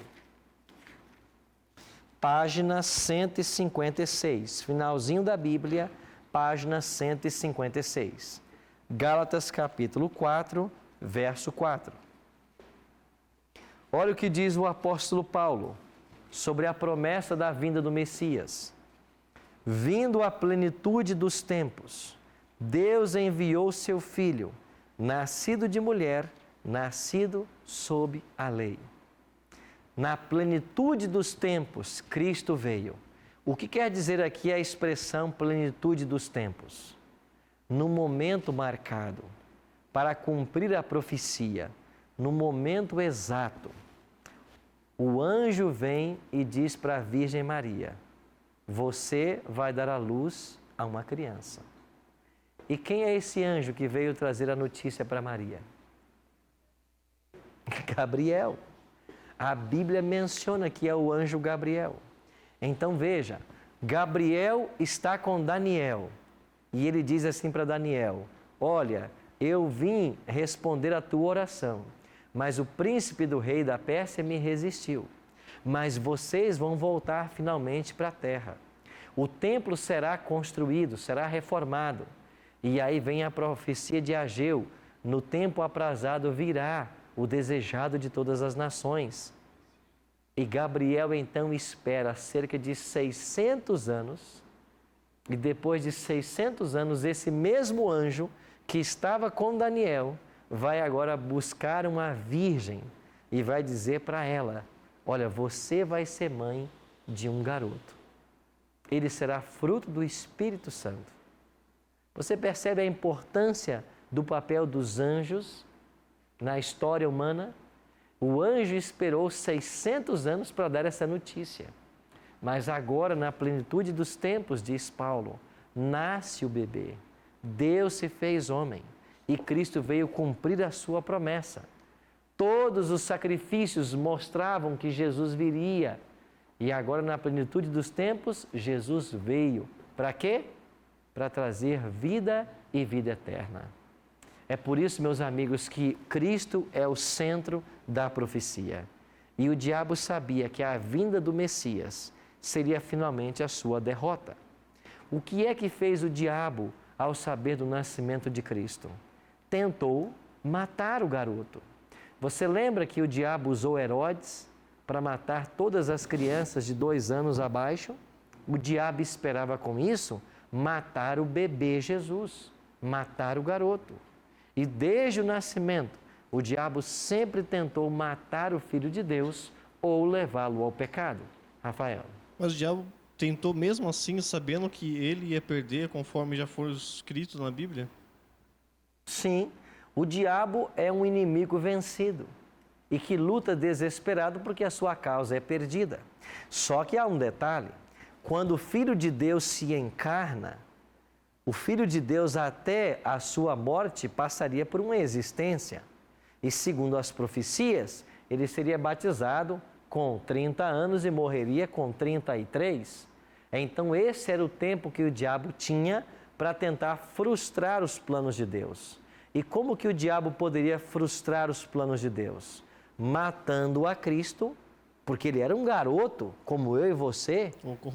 Speaker 1: Página 156. Finalzinho da Bíblia, página 156. Gálatas capítulo 4, verso 4. Olha o que diz o apóstolo Paulo sobre a promessa da vinda do Messias. Vindo a plenitude dos tempos, Deus enviou seu Filho, nascido de mulher, nascido sob a lei. Na plenitude dos tempos, Cristo veio. O que quer dizer aqui a expressão plenitude dos tempos? No momento marcado, para cumprir a profecia, no momento exato, o anjo vem e diz para a Virgem Maria: você vai dar à luz a uma criança. E quem é esse anjo que veio trazer a notícia para Maria? Gabriel. A Bíblia menciona que é o anjo Gabriel. Então veja, Gabriel está com Daniel e ele diz assim para Daniel: olha, eu vim responder a tua oração, mas o príncipe do rei da Pérsia me resistiu. Mas vocês vão voltar finalmente para a terra. O templo será construído, será reformado. E aí vem a profecia de Ageu: no tempo aprazado virá o desejado de todas as nações. E Gabriel então espera cerca de 600 anos. E depois de 600 anos, esse mesmo anjo que estava com Daniel vai agora buscar uma virgem e vai dizer para ela: olha, você vai ser mãe de um garoto. Ele será fruto do Espírito Santo. Você percebe a importância do papel dos anjos na história humana? O anjo esperou 600 anos para dar essa notícia. Mas agora, na plenitude dos tempos, diz Paulo, nasce o bebê. Deus se fez homem e Cristo veio cumprir a sua promessa. Todos os sacrifícios mostravam que Jesus viria. E agora, na plenitude dos tempos, Jesus veio. Para quê? Para trazer vida e vida eterna. É por isso, meus amigos, que Cristo é o centro da profecia. E o diabo sabia que a vinda do Messias seria finalmente a sua derrota. O que é que fez o diabo ao saber do nascimento de Cristo? Tentou matar o garoto. Você lembra que o diabo usou Herodes para matar todas as crianças de 2 anos abaixo? O diabo esperava com isso matar o bebê Jesus, matar o garoto. E desde o nascimento, o diabo sempre tentou matar o Filho de Deus ou levá-lo ao pecado. Rafael.
Speaker 5: Mas o diabo tentou mesmo assim, sabendo que ele ia perder, conforme já foi escrito na Bíblia?
Speaker 1: Sim, o diabo é um inimigo vencido e que luta desesperado porque a sua causa é perdida. Só que há um detalhe: quando o Filho de Deus se encarna, o Filho de Deus até a sua morte passaria por uma existência. E segundo as profecias, ele seria batizado com 30 anos e morreria com 33. Então esse era o tempo que o diabo tinha para tentar frustrar os planos de Deus. E como que o diabo poderia frustrar os planos de Deus? Matando a Cristo, porque ele era um garoto, como eu e você,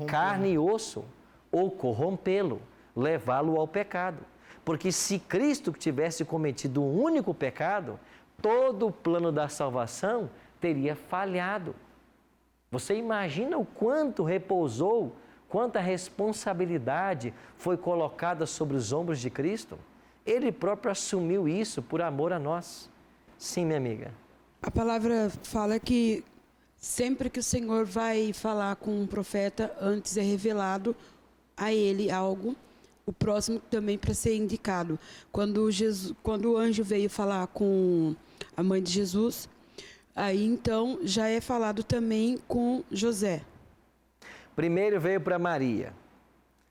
Speaker 1: carne e osso, ou corrompê-lo, levá-lo ao pecado. Porque se Cristo tivesse cometido um único pecado, todo o plano da salvação teria falhado. Você imagina o quanto repousou, quanta responsabilidade foi colocada sobre os ombros de Cristo? Ele próprio assumiu isso por amor a nós. Sim, minha amiga.
Speaker 2: A palavra fala que sempre que o Senhor vai falar com um profeta, antes é revelado a ele algo, o próximo também para ser indicado. Quando o anjo veio falar com a mãe de Jesus, aí então já é falado também com José.
Speaker 1: Primeiro veio para Maria.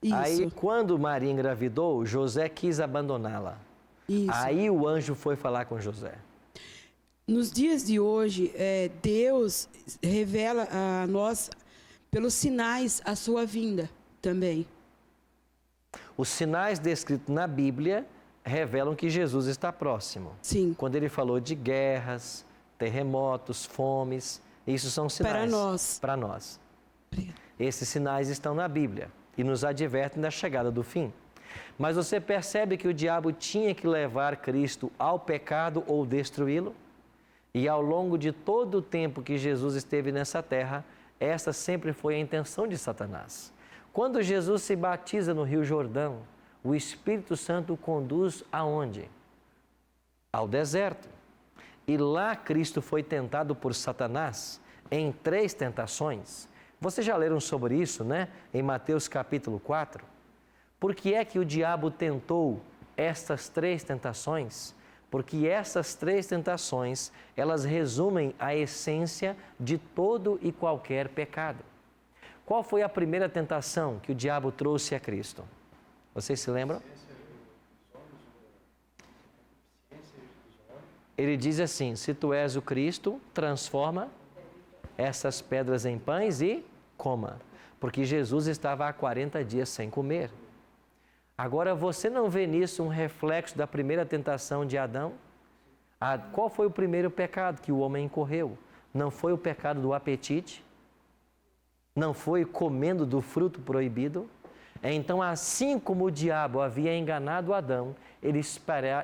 Speaker 2: Isso.
Speaker 1: Aí quando Maria engravidou, José quis abandoná-la.
Speaker 2: Isso.
Speaker 1: Aí o anjo foi falar com José.
Speaker 2: Nos dias de hoje, Deus revela a nós, pelos sinais, a sua vinda também.
Speaker 1: Os sinais descritos na Bíblia revelam que Jesus está próximo.
Speaker 2: Sim.
Speaker 1: Quando ele falou de guerras, terremotos, fomes, isso são sinais.
Speaker 2: Para nós.
Speaker 1: Para nós.
Speaker 2: Obrigada.
Speaker 1: Esses sinais estão na Bíblia e nos advertem da chegada do fim. Mas você percebe que o diabo tinha que levar Cristo ao pecado ou destruí-lo? E ao longo de todo o tempo que Jesus esteve nessa terra, essa sempre foi a intenção de Satanás. Quando Jesus se batiza no Rio Jordão, o Espírito Santo o conduz aonde? Ao deserto. E lá Cristo foi tentado por Satanás. em 3 tentações. Vocês já leram sobre isso, né? Em Mateus capítulo 4. Por que é que o diabo tentou estas 3 tentações? Porque essas 3 tentações, elas resumem a essência de todo e qualquer pecado. Qual foi a primeira tentação que o diabo trouxe a Cristo? Vocês se lembram? Ele diz assim: se tu és o Cristo, transforma essas pedras em pães e coma. Porque Jesus estava há 40 dias sem comer. Agora, você não vê nisso um reflexo da primeira tentação de Adão? Qual foi o primeiro pecado que o homem incorreu? Não foi o pecado do apetite? Não foi comendo do fruto proibido? Então, assim como o diabo havia enganado Adão, ele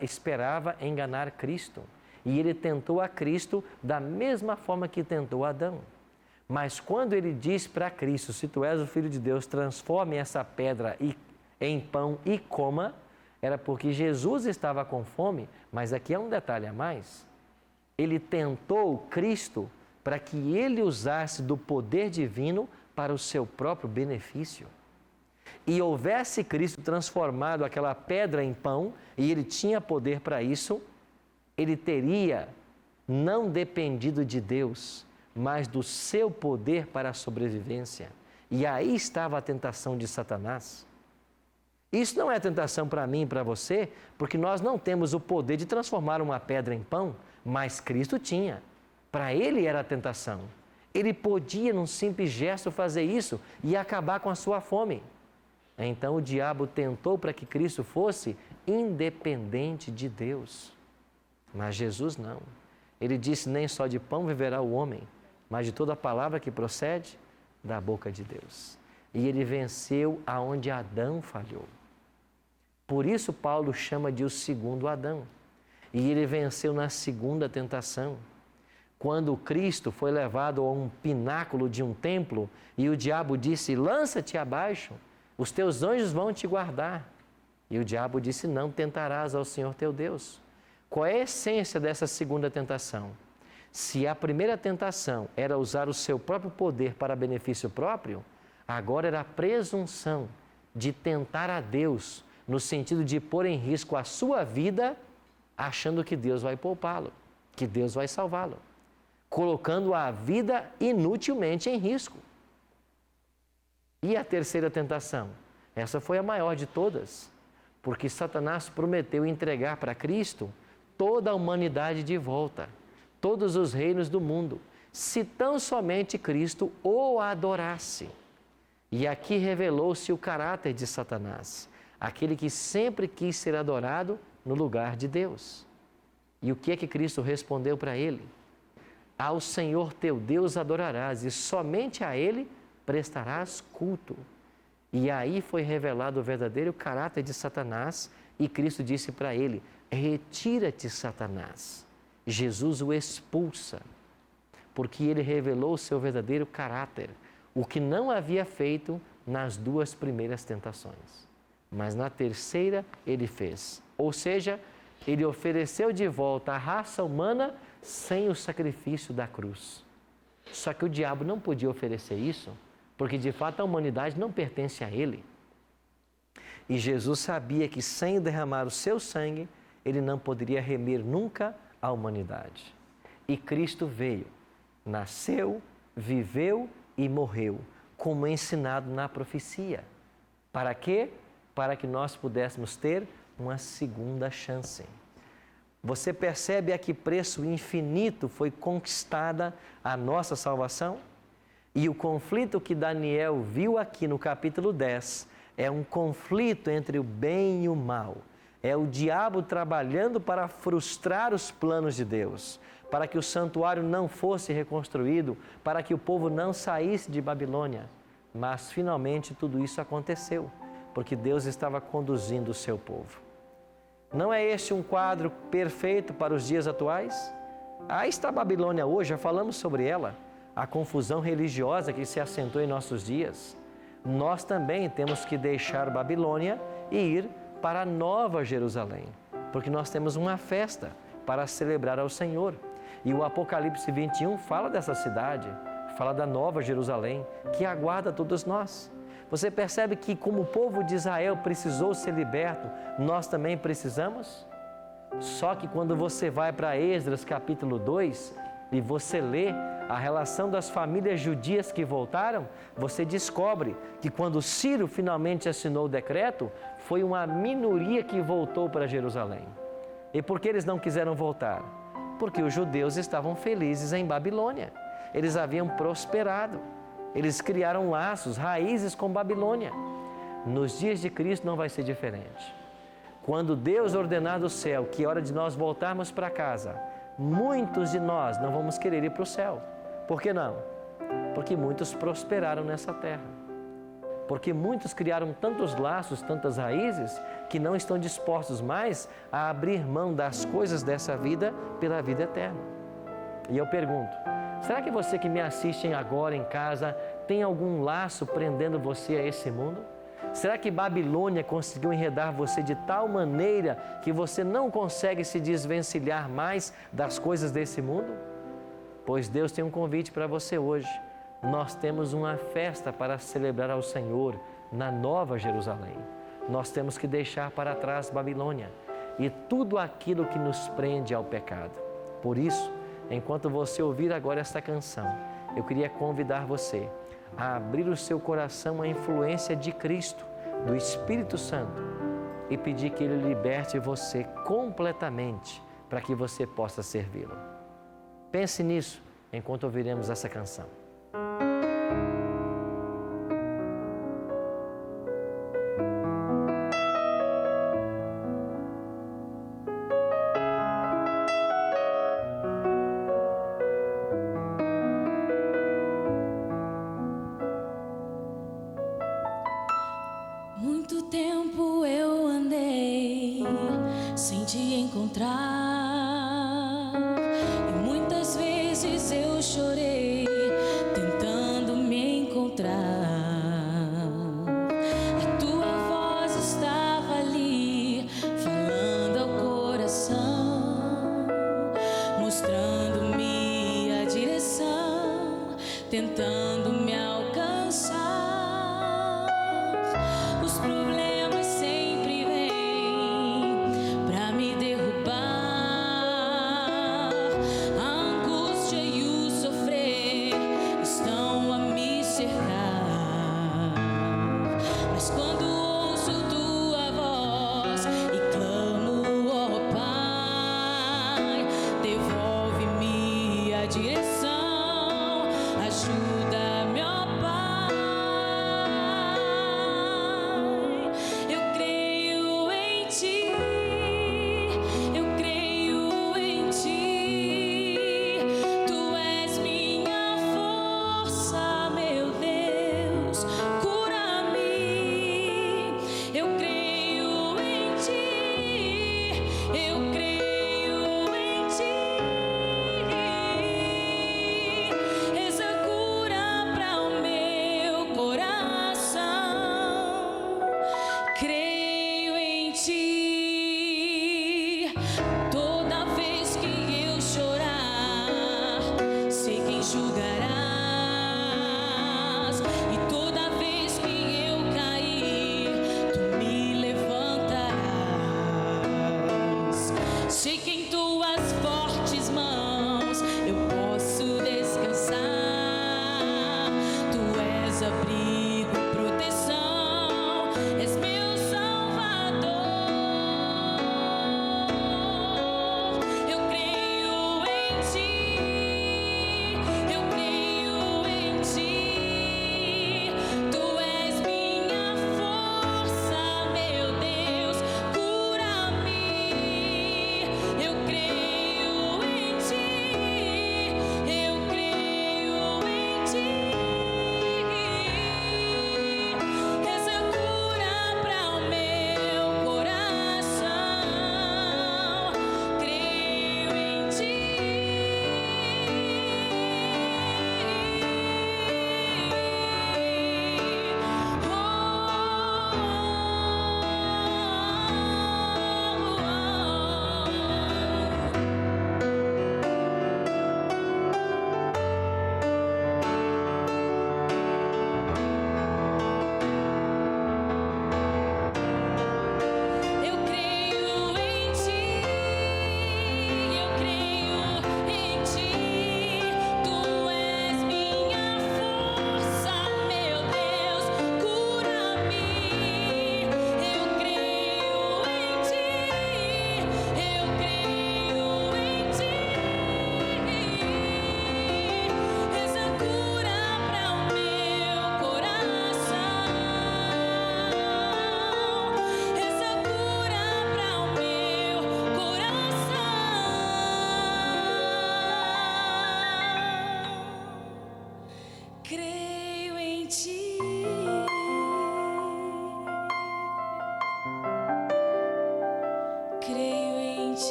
Speaker 1: esperava enganar Cristo. E ele tentou a Cristo da mesma forma que tentou Adão. Mas quando ele diz para Cristo: se tu és o Filho de Deus, transforme essa pedra em pão e coma, era porque Jesus estava com fome. Mas aqui é um detalhe a mais. Ele tentou Cristo para que ele usasse do poder divino para o seu próprio benefício. E houvesse Cristo transformado aquela pedra em pão, e ele tinha poder para isso, ele teria não dependido de Deus, mas do seu poder para a sobrevivência. E aí estava a tentação de Satanás. Isso não é tentação para mim e para você, porque nós não temos o poder de transformar uma pedra em pão, mas Cristo tinha. Para ele era a tentação. Ele podia, num simples gesto, fazer isso e acabar com a sua fome. Então o diabo tentou para que Cristo fosse independente de Deus. Mas Jesus não. Ele disse: nem só de pão viverá o homem, mas de toda a palavra que procede da boca de Deus. E ele venceu aonde Adão falhou. Por isso Paulo chama de o segundo Adão. E ele venceu na segunda tentação. Quando Cristo foi levado a um pináculo de um templo e o diabo disse: lança-te abaixo, os teus anjos vão te guardar. E o diabo disse: não tentarás ao Senhor teu Deus. Qual é a essência dessa segunda tentação? Se a primeira tentação era usar o seu próprio poder para benefício próprio, agora era a presunção de tentar a Deus, no sentido de pôr em risco a sua vida, achando que Deus vai poupá-lo, que Deus vai salvá-lo, colocando a vida inutilmente em risco. E a terceira tentação? Essa foi a maior de todas, porque Satanás prometeu entregar para Cristo toda a humanidade de volta, todos os reinos do mundo, se tão somente Cristo o adorasse. E aqui revelou-se o caráter de Satanás, aquele que sempre quis ser adorado no lugar de Deus. E o que é que Cristo respondeu para ele? Ao Senhor teu Deus adorarás e somente a Ele prestarás culto. E aí foi revelado o verdadeiro caráter de Satanás e Cristo disse para ele: retira-te, Satanás. Jesus o expulsa, porque ele revelou o seu verdadeiro caráter, o que não havia feito nas 2 primeiras tentações. Mas na terceira ele fez. Ou seja, ele ofereceu de volta a raça humana sem o sacrifício da cruz. Só que o diabo não podia oferecer isso, porque de fato a humanidade não pertence a ele. E Jesus sabia que sem derramar o seu sangue, ele não poderia remir nunca a humanidade. E Cristo veio, nasceu, viveu e morreu, como ensinado na profecia. Para quê? Para que nós pudéssemos ter uma segunda chance. Você percebe a que preço infinito foi conquistada a nossa salvação? E o conflito que Daniel viu aqui no capítulo 10 é um conflito entre o bem e o mal. É o diabo trabalhando para frustrar os planos de Deus, para que o santuário não fosse reconstruído, para que o povo não saísse de Babilônia. Mas finalmente tudo isso aconteceu, porque Deus estava conduzindo o seu povo. Não é este um quadro perfeito para os dias atuais? Aí está a Babilônia hoje, já falamos sobre ela, a confusão religiosa que se assentou em nossos dias. Nós também temos que deixar Babilônia e ir para a Nova Jerusalém, porque nós temos uma festa para celebrar ao Senhor. E o Apocalipse 21 fala dessa cidade, fala da Nova Jerusalém, que aguarda todos nós. Você percebe que, como o povo de Israel precisou ser liberto, nós também precisamos? Só que quando você vai para Esdras capítulo 2 e você lê a relação das famílias judias que voltaram, você descobre que quando Ciro finalmente assinou o decreto, foi uma minoria que voltou para Jerusalém. E por que eles não quiseram voltar? Porque os judeus estavam felizes em Babilônia. Eles haviam prosperado. Eles criaram laços, raízes com Babilônia. Nos dias de Cristo não vai ser diferente. Quando Deus ordenar do céu que é hora de nós voltarmos para casa, muitos de nós não vamos querer ir para o céu. Por que não? Porque muitos prosperaram nessa terra. Porque muitos criaram tantos laços, tantas raízes, que não estão dispostos mais a abrir mão das coisas dessa vida pela vida eterna. E eu pergunto, será que você que me assiste agora em casa tem algum laço prendendo você a esse mundo? Será que Babilônia conseguiu enredar você de tal maneira que você não consegue se desvencilhar mais das coisas desse mundo? Pois Deus tem um convite para você hoje. Nós temos uma festa para celebrar ao Senhor na Nova Jerusalém. Nós temos que deixar para trás Babilônia e tudo aquilo que nos prende ao pecado. Por isso, enquanto você ouvir agora esta canção, eu queria convidar você a abrir o seu coração à influência de Cristo, do Espírito Santo, e pedir que Ele liberte você completamente para que você possa servi-lo. Pense nisso enquanto ouviremos essa canção.
Speaker 6: Muito tempo eu andei sem te encontrar, e muitas vezes eu chorei tentando me encontrar. A tua voz estava ali falando ao coração, mostrando-me a direção, tentando me alcançar. Os problemas sempre vêm pra me derrubar,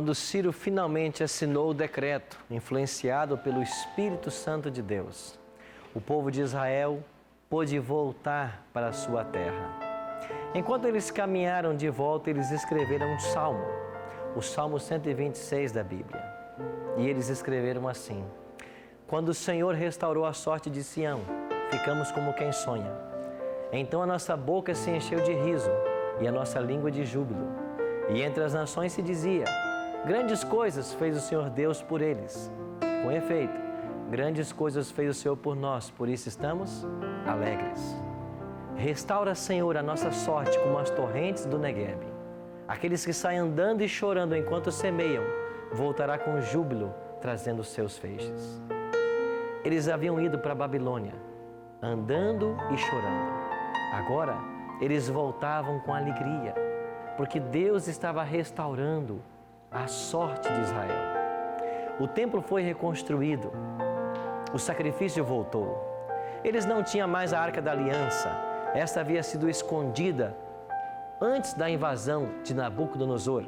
Speaker 1: quando Ciro finalmente assinou o decreto, influenciado pelo Espírito Santo de Deus, o povo de Israel pôde voltar para a sua terra. Enquanto eles caminharam de volta, eles escreveram um salmo, o Salmo 126 da Bíblia. E eles escreveram assim: quando o Senhor restaurou a sorte de Sião, ficamos como quem sonha. Então a nossa boca se encheu de riso e a nossa língua de júbilo. E entre as nações se dizia: grandes coisas fez o Senhor Deus por eles. Com efeito, grandes coisas fez o Senhor por nós, por isso estamos alegres. Restaura, Senhor, a nossa sorte como as torrentes do Neguebe. Aqueles que saem andando e chorando enquanto semeiam, voltará com júbilo, trazendo os seus feixes. Eles haviam ido para a Babilônia, andando e chorando. Agora, eles voltavam com alegria, porque Deus estava restaurando a sorte de Israel. O templo foi reconstruído, o sacrifício voltou. Eles não tinham mais a Arca da Aliança. Esta havia sido escondida antes da invasão de Nabucodonosor.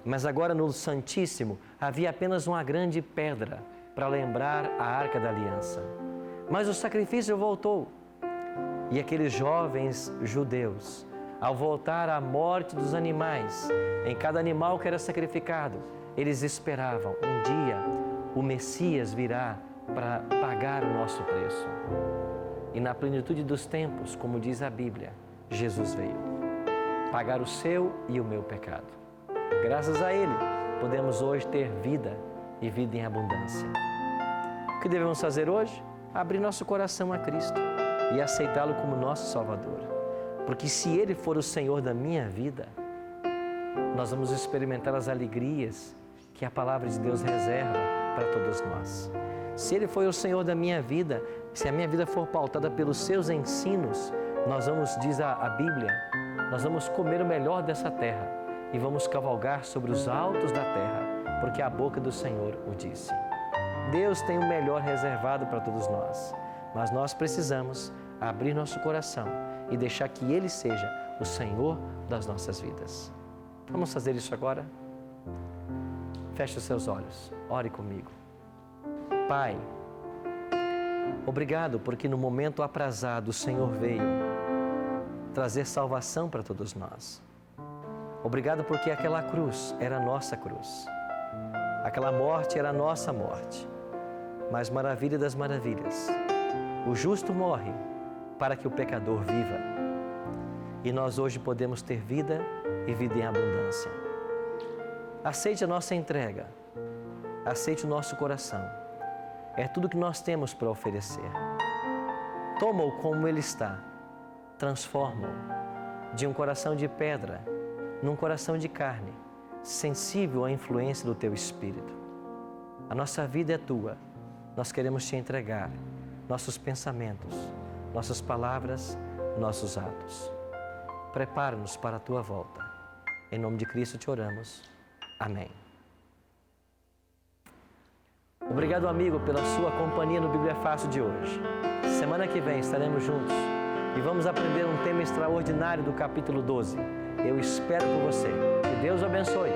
Speaker 1: Mas agora no Santíssimo havia apenas uma grande pedra para lembrar a Arca da Aliança. Mas o sacrifício voltou. E aqueles jovens judeus, ao voltar à morte dos animais, em cada animal que era sacrificado, eles esperavam: um dia o Messias virá para pagar o nosso preço. E na plenitude dos tempos, como diz a Bíblia, Jesus veio pagar o seu e o meu pecado. Graças a Ele, podemos hoje ter vida e vida em abundância. O que devemos fazer hoje? Abrir nosso coração a Cristo e aceitá-lo como nosso Salvador. Porque se Ele for o Senhor da minha vida, nós vamos experimentar as alegrias que a palavra de Deus reserva para todos nós. Se Ele for o Senhor da minha vida, se a minha vida for pautada pelos seus ensinos, nós vamos, diz a Bíblia, nós vamos comer o melhor dessa terra e vamos cavalgar sobre os altos da terra, porque a boca do Senhor o disse. Deus tem o melhor reservado para todos nós, mas nós precisamos abrir nosso coração e deixar que Ele seja o Senhor das nossas vidas. Vamos fazer isso agora? Feche os seus olhos, ore comigo. Pai, obrigado porque no momento aprazado o Senhor veio trazer salvação para todos nós. Obrigado porque aquela cruz era a nossa cruz. Aquela morte era a nossa morte. Mas maravilha das maravilhas, o justo morre para que o pecador viva. E nós hoje podemos ter vida e vida em abundância. Aceite a nossa entrega. Aceite o nosso coração. É tudo que nós temos para oferecer. Toma-o como ele está. Transforma-o de um coração de pedra num coração de carne, sensível à influência do Teu Espírito. A nossa vida é Tua. Nós queremos Te entregar nossos pensamentos, nossas palavras, nossos atos. Prepara-nos para a Tua volta. Em nome de Cristo te oramos. Amém. Obrigado, amigo, pela sua companhia no Bíblia Fácil de hoje. Semana que vem estaremos juntos e vamos aprender um tema extraordinário do capítulo 12. Eu espero por você. Que Deus o abençoe.